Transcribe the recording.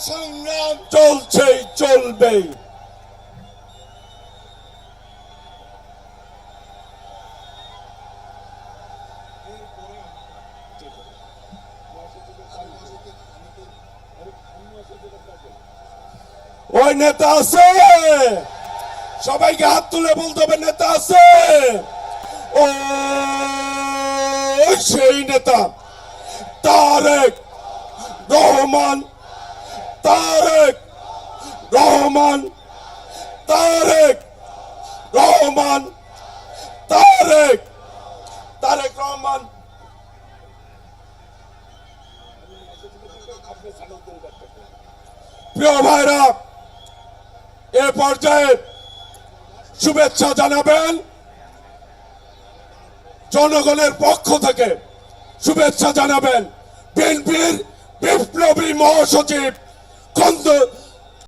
সংগ্রাম চলছে, চলবে। ওই নেতা আছে, সবাইকে হাত তুলে বলতে হবে নেতা আছে। ও সেই নেতা তারেক রহমান, তারেক রহমান, তারেক রহমান, তারেক তারেক রহমান। প্রিয় ভাইরা, এ পর্যায়ে শুভেচ্ছা জানাবেন জনগণের পক্ষ থেকে, শুভেচ্ছা জানাবেন বিএনপির বিপ্লবী মহাসচিব